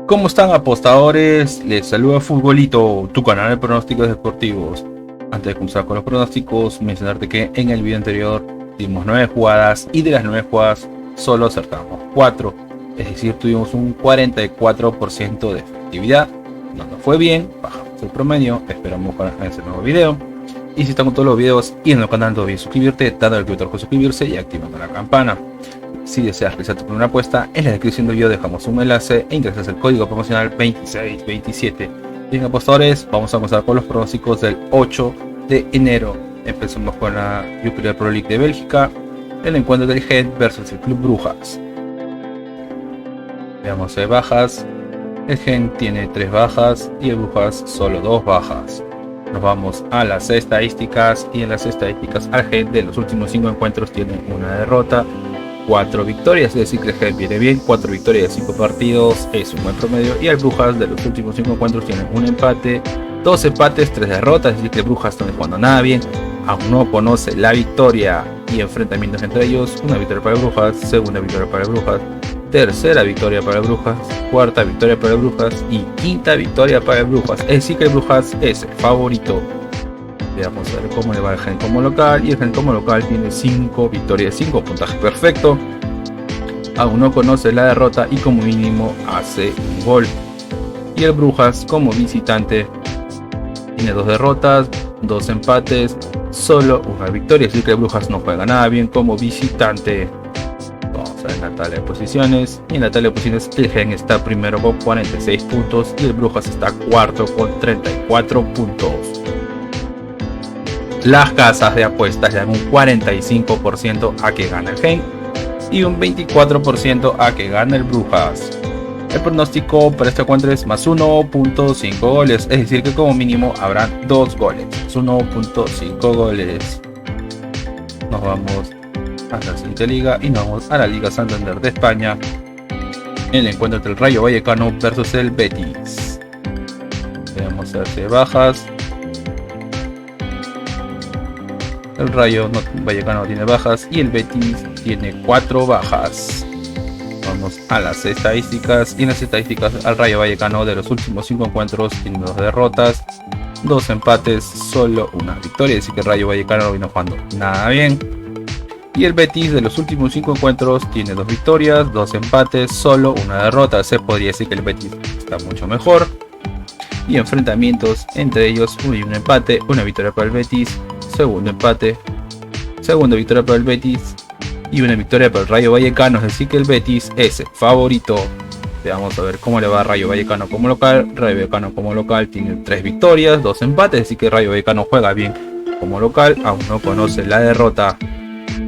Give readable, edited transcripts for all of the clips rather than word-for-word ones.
¿Cómo están, apostadores? Les saluda Futbolito, tu canal de pronósticos deportivos. Antes de comenzar con los pronósticos, mencionarte que en el video anterior dimos 9 jugadas y de las 9 jugadas solo acertamos 4. Es decir, tuvimos un 44% de efectividad. No nos fue bien, bajamos el promedio. Esperamos para ese nuevo video. Y si están con todos los videos y en el canal, no olvides suscribirte, dándole al botón de suscribirse y activando la campana. Si deseas realizar tu primera apuesta, en la descripción del video dejamos un enlace e ingresas el código promocional 2627. Bien, apostadores, vamos a comenzar con los pronósticos del 8 de enero. Empezamos con la Jupiler Pro League de Bélgica, el encuentro del Gent versus el Club Brujas. Veamos bajas. El Gent tiene 3 bajas y el Brujas solo 2 bajas. Nos vamos a las estadísticas, y en las estadísticas al Gent de los últimos 5 encuentros tiene una derrota, 4 victorias, es decir que el Gent viene bien. 4 victorias de 5 partidos es un buen promedio, y el Brujas de los últimos 5 encuentros tiene un empate, 2 empates, 3 derrotas, es decir que el Brujas no está jugando nada bien, aún no conoce la victoria y enfrentamientos entre ellos. Una victoria para el Brujas, segunda victoria para el Brujas, tercera victoria para el Brujas, cuarta victoria para el Brujas y quinta victoria para el Brujas, es decir que el Brujas es el favorito. Vamos a ver cómo le va el Gent como local, y el Gent como local tiene 5 victorias, 5 puntaje perfecto, aún no conoce la derrota y como mínimo hace un gol. Y el Brujas como visitante tiene 2 derrotas, 2 empates, solo una victoria, así que el Brujas no juega nada bien como visitante. Vamos a ver en la tabla de posiciones, y en la tabla de posiciones el Gent está primero con 46 puntos y el Brujas está cuarto con 34 puntos. Las casas de apuestas le dan un 45% a que gane el Gent y un 24% a que gane el Brujas. El pronóstico para este encuentro es más 1.5 goles, es decir que como mínimo habrán 2 goles, más 1.5 goles. Nos vamos a la siguiente liga y nos vamos a la Liga Santander de España, en el encuentro entre el Rayo Vallecano versus el Betis. Vamos a hacer bajas. El Rayo Vallecano tiene bajas y el Betis tiene 4 bajas. Vamos a las estadísticas, y en las estadísticas al Rayo Vallecano de los últimos 5 encuentros tiene 2 derrotas, 2 empates, solo una victoria, así que el Rayo Vallecano no vino jugando nada bien. Y el Betis de los últimos 5 encuentros tiene 2 victorias, 2 empates, solo una derrota. Se podría decir que el Betis está mucho mejor. Y enfrentamientos entre ellos, un empate, una victoria para el Betis, segundo empate, segunda victoria para el Betis y una victoria para el Rayo Vallecano, es decir que el Betis es el favorito. Vamos a ver cómo le va a Rayo Vallecano como local. Rayo Vallecano como local tiene 3 victorias, 2 empates, así que Rayo Vallecano juega bien como local, aún no conoce la derrota.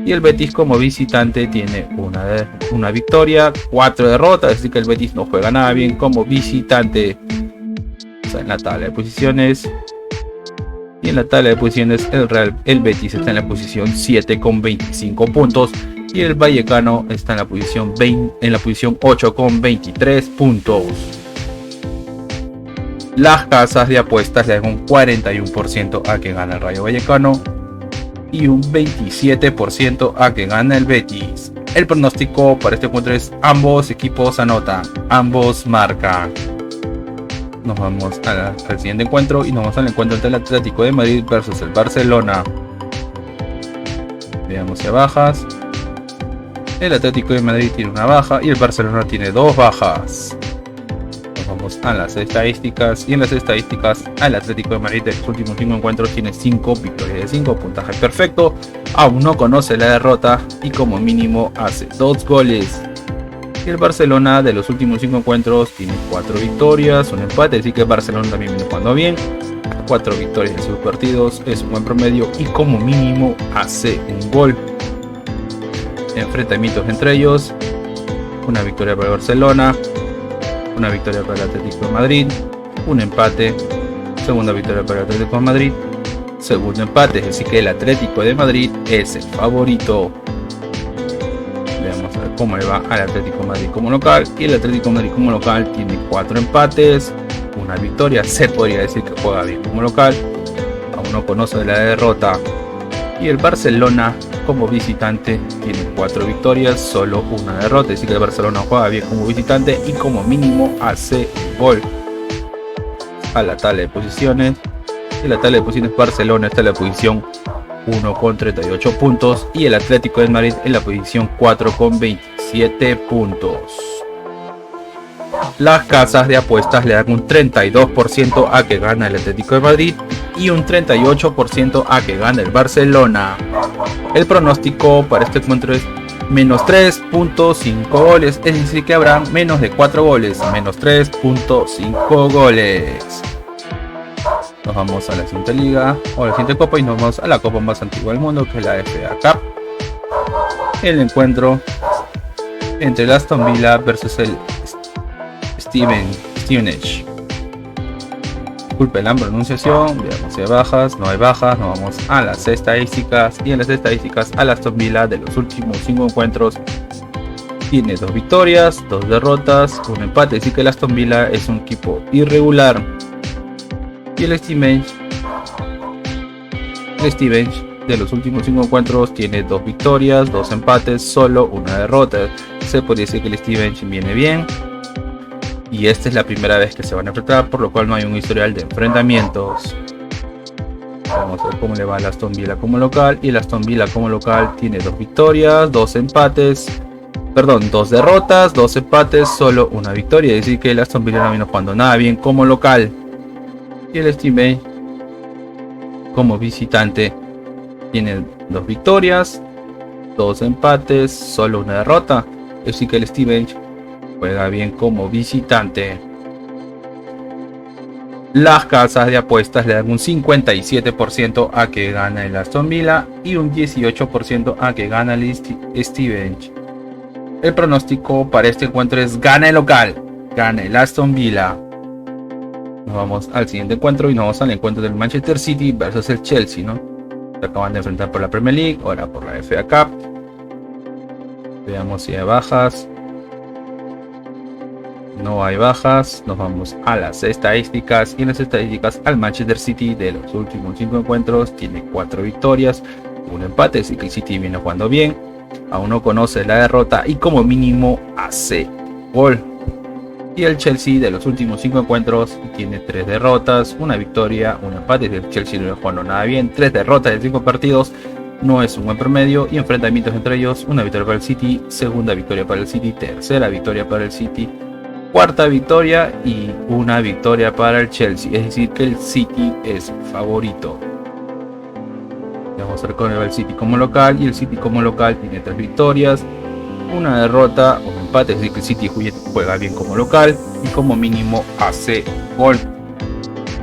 Y el Betis como visitante tiene una victoria, 4 derrotas, así que el Betis no juega nada bien como visitante. En la tabla de posiciones, y en la tabla de posiciones el Betis está en la posición 7 con 25 puntos y el Vallecano está en la posición 8 con 23 puntos. Las casas de apuestas le dan un 41% a que gana el Rayo Vallecano y un 27% a que gana el Betis. El pronóstico para este encuentro es: ambos equipos anotan, ambos marcan. Nos vamos al siguiente encuentro y nos vamos al encuentro entre el Atlético de Madrid versus el Barcelona. Veamos a bajas. El Atlético de Madrid tiene una baja y el Barcelona tiene 2 bajas. Nos vamos a las estadísticas, y en las estadísticas al Atlético de Madrid de los últimos 5 encuentros tiene 5 victorias de 5, puntaje perfecto, aún no conoce la derrota y como mínimo hace 2 goles. Y el Barcelona de los últimos 5 encuentros tiene 4 victorias, un empate, así que el Barcelona también viene jugando bien. 4 victorias en sus partidos es un buen promedio y como mínimo hace un gol. Enfrentamientos entre ellos: una victoria para el Barcelona, una victoria para el Atlético de Madrid, un empate, segunda victoria para el Atlético de Madrid, segundo empate, es decir que el Atlético de Madrid es el favorito. Veamos a ver cómo le va al Atlético de Madrid como local, y el Atlético de Madrid como local tiene 4 empates, una victoria, se podría decir que juega bien como local, aún no conoce la derrota. Y el Barcelona como visitante tiene 4 victorias, solo una derrota, así que el Barcelona juega bien como visitante y como mínimo hace gol. A la tabla de posiciones, en la tabla de posiciones Barcelona está en la posición 1 con 38 puntos y el Atlético de Madrid en la posición 4 con 27 puntos. Las casas de apuestas le dan un 32% a que gana el Atlético de Madrid y un 38% a que gana el Barcelona. El pronóstico para este encuentro es menos 3.5 goles, es decir que habrán menos de 4 goles, menos 3.5 goles. Nos vamos a la siguiente liga o a la siguiente copa y nos vamos a la copa más antigua del mundo, que es la FA Cup. El encuentro entre el Aston Villa versus el Stevenage. Disculpen la pronunciación. Veamos si hay bajas. No hay bajas. Nos vamos a las estadísticas. Y en las estadísticas, al Aston Villa de los últimos 5 encuentros tiene 2 victorias, 2 derrotas, 1 empate. Así que el Aston Villa es un equipo irregular. Y el Stevenage de los últimos 5 encuentros tiene 2 victorias, 2 empates, solo 1 derrota. Se podría decir que el Stevenage viene bien. Y esta es la primera vez que se van a enfrentar, por lo cual no hay un historial de enfrentamientos. Vamos a ver cómo le va al Aston Villa como local. Y el Aston Villa como local tiene 2 victorias, 2 empates. Perdón, 2 derrotas, 2 empates, solo 1 victoria. Es decir que el Aston Villa no vino jugando nada bien como local. Y el Stevenage como visitante tiene 2 victorias, 2 empates, solo 1 derrota. Es decir que el Stevenage juega bien como visitante. Las casas de apuestas le dan un 57% a que gana el Aston Villa y un 18% a que gana el Stevenage. El pronóstico para este encuentro es gana el local, gana el Aston Villa. Nos vamos al siguiente encuentro y nos vamos al encuentro del Manchester City versus el Chelsea, ¿no? Se acaban de enfrentar por la Premier League, ahora por la FA Cup. Veamos si hay bajas. No hay bajas. Nos vamos a las estadísticas. Y en las estadísticas, al Manchester City de los últimos 5 encuentros tiene 4 victorias, 1 empate, así que el City viene jugando bien. Aún no conoce la derrota y como mínimo hace gol. Y el Chelsea de los últimos 5 encuentros tiene 3 derrotas, 1 victoria, 1 empate. El Chelsea no está jugando nada bien. 3 derrotas de 5 partidos no es un buen promedio. Y enfrentamientos entre ellos: 1 victoria para el City, 2ª victoria para el City, 3ª victoria para el City, 4ª victoria y 1 victoria para el Chelsea. Es decir que el City es favorito. Vamos a ver con el City como local. Y el City como local tiene 3 victorias, 1 derrota, 1 empate. Es decir que el City juega bien como local y como mínimo hace gol.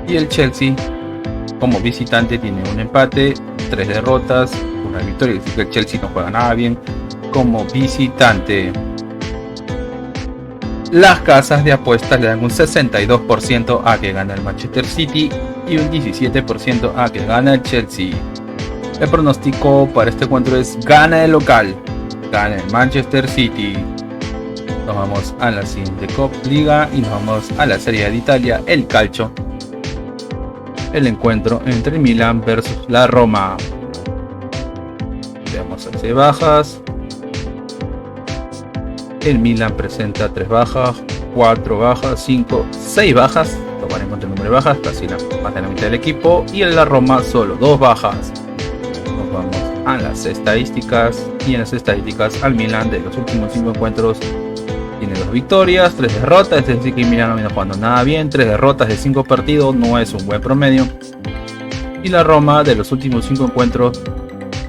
Y el Chelsea como visitante tiene 1 empate, 3 derrotas, 1 victoria. Es decir que el Chelsea no juega nada bien como visitante. Las casas de apuestas le dan un 62% a que gana el Manchester City y un 17% a que gana el Chelsea. El pronóstico para este encuentro es gana el local, gana el Manchester City. Nos vamos a la siguiente Liga y nos vamos a la Serie de Italia, el Calcio. El encuentro entre el Milan versus la Roma. Veamos si hay bajas. El Milan presenta 3 bajas, 4 bajas, 5, 6 bajas. Tomar en cuenta el número de bajas, casi más de la mitad del equipo. Y en la Roma solo 2 bajas. Nos vamos a las estadísticas. Y en las estadísticas, al Milan de los últimos 5 encuentros tiene 2 victorias, 3 derrotas. Es decir que el Milan no viene jugando nada bien. 3 derrotas de 5 partidos no es un buen promedio. Y la Roma de los últimos 5 encuentros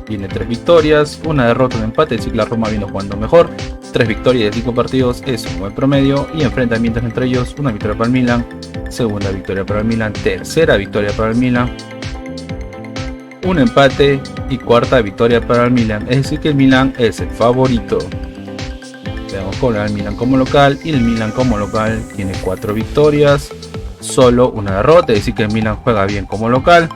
tiene 3 victorias, 1 derrota, 1 empate. Es decir que la Roma viene jugando mejor. 3 victorias de 5 partidos es un buen promedio. Y enfrentamientos entre ellos: 1 victoria para el Milan, 2ª victoria para el Milan, 3ª victoria para el Milan, 1 empate y 4ª victoria para el Milan. Es decir que el Milan es el favorito. Veamos con el Milan como local. Y el Milan como local tiene 4 victorias, solo 1 derrota. Es decir que el Milan juega bien como local.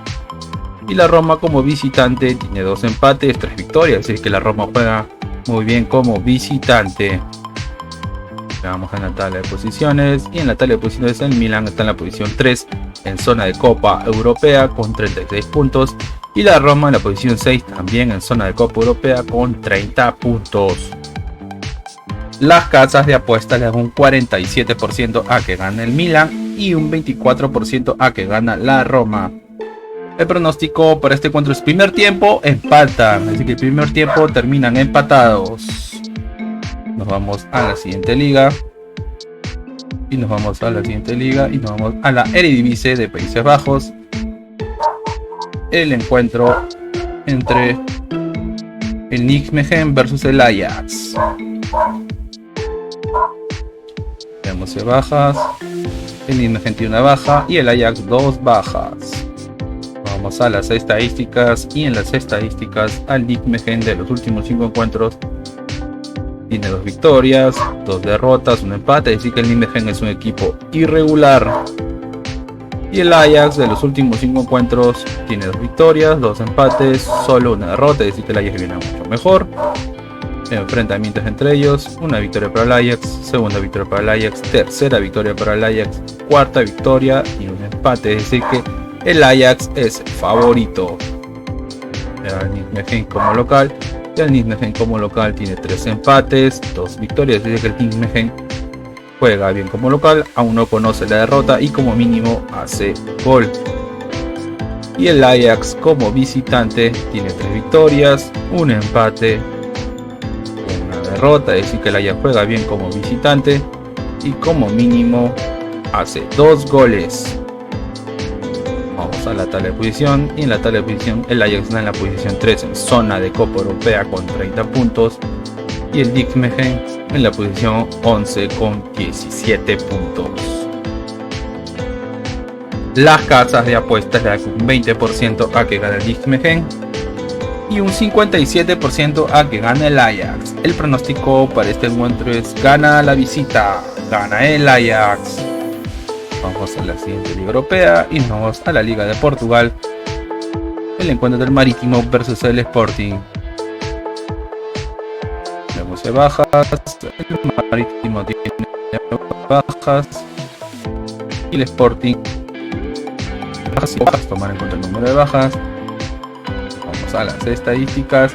Y la Roma como visitante tiene 2 empates, 3 victorias. Es decir que la Roma juega muy bien como visitante. Vamos a la tabla de posiciones. Y en la tabla de posiciones el Milan está en la posición 3 en zona de Copa Europea con 36 puntos. Y la Roma en la posición 6, también en zona de Copa Europea, con 30 puntos. Las casas de apuestas le dan un 47% a que gana el Milan y un 24% a que gana la Roma. El pronóstico para este encuentro es primer tiempo, empatan, así que el primer tiempo terminan empatados. Nos vamos a la siguiente liga. Y nos vamos a la siguiente liga y nos vamos a la Eredivisie de Países Bajos. El encuentro entre el Nijmegen versus el Ajax. Veamos de bajas. El Nijmegen tiene una baja y el Ajax 2 bajas. Vamos a las estadísticas y en las estadísticas al Nijmegen de los últimos 5 encuentros tiene 2 victorias, 2 derrotas, un empate, es decir que el Nijmegen es un equipo irregular. Y el Ajax de los últimos 5 encuentros tiene 2 victorias, 2 empates, solo una derrota, es decir que el Ajax viene mucho mejor. Enfrentamientos entre ellos, una victoria para el Ajax, segunda victoria para el Ajax, tercera victoria para el Ajax, cuarta victoria y un empate, es decir que el Ajax es favorito. El Nijmegen como local, y el Nijmegen como local tiene 3 empates, 2 victorias, es decir que el Nijmegen juega bien como local, aún no conoce la derrota y como mínimo hace gol. Y el Ajax como visitante tiene 3 victorias, un empate, una derrota, es decir que el Ajax juega bien como visitante y como mínimo hace 2 goles. Vamos a la tabla de posición y en la tabla de posición el Ajax está en la posición 3 en zona de Copa Europea con 30 puntos y el Nijmegen en la posición 11 con 17 puntos. Las casas de apuestas le dan un 20% a que gane el Nijmegen y un 57% a que gane el Ajax. El pronóstico para este encuentro es gana la visita, gana el Ajax. Vamos a la siguiente liga europea y nos vamos a la Liga de Portugal. El encuentro del Marítimo versus el Sporting. Vemos de bajas. El Marítimo tiene bajas. Y el Sporting bajas y bajas. Tomar en cuenta el número de bajas. Vamos a las estadísticas.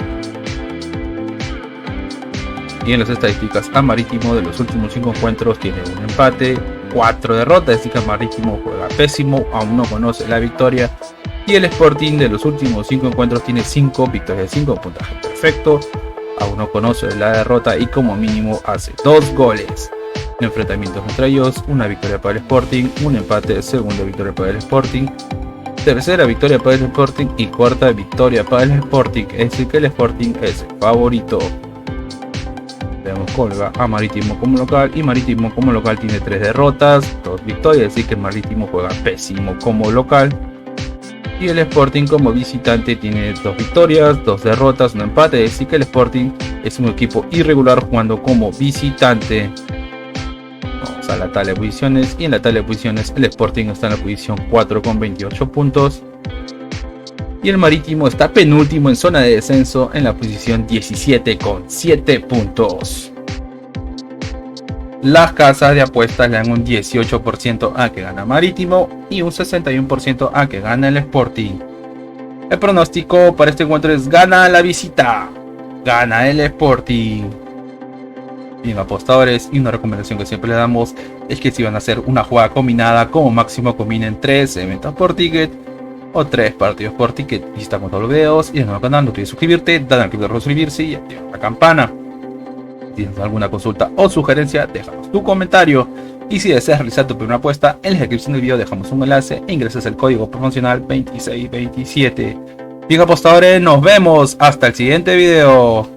Y en las estadísticas a Marítimo de los últimos 5 encuentros tiene un empate, 4 derrotas, es decir que el Marítimo juega pésimo, aún no conoce la victoria. Y el Sporting de los últimos 5 encuentros tiene 5 victorias, 5 puntaje perfecto, aún no conoce la derrota y como mínimo hace 2 goles. Enfrentamientos entre ellos, una victoria para el Sporting, un empate, segunda victoria para el Sporting, tercera victoria para el Sporting y cuarta victoria para el Sporting, es decir que el Sporting es el favorito. Tenemos colga a Marítimo como local y Marítimo como local tiene 3 derrotas, 2 victorias, es decir que el Marítimo juega pésimo como local. Y el Sporting como visitante tiene 2 victorias, 2 derrotas, un empate, es decir que el Sporting es un equipo irregular jugando como visitante. Vamos a la tabla de posiciones y en la tabla de posiciones el Sporting está en la posición 4 con 28 puntos. Y el Marítimo está penúltimo en zona de descenso en la posición 17 con 7 puntos. Las casas de apuestas le dan un 18% a que gana Marítimo y un 61% a que gana el Sporting. El pronóstico para este encuentro es gana la visita, gana el Sporting. Bien, apostadores, y una recomendación que siempre le damos es que si van a hacer una jugada combinada, como máximo combinen 3 eventos por ticket o 3 partidos por ticket. Visitamos todos los videos y en el canal no olvides suscribirte, dale al clic de suscribirse y activa la campana. Si tienes alguna consulta o sugerencia, déjanos tu comentario. Y si deseas realizar tu primera apuesta, en la descripción del video dejamos un enlace e ingresas el código promocional 2627. Bien, apostadores, nos vemos hasta el siguiente video.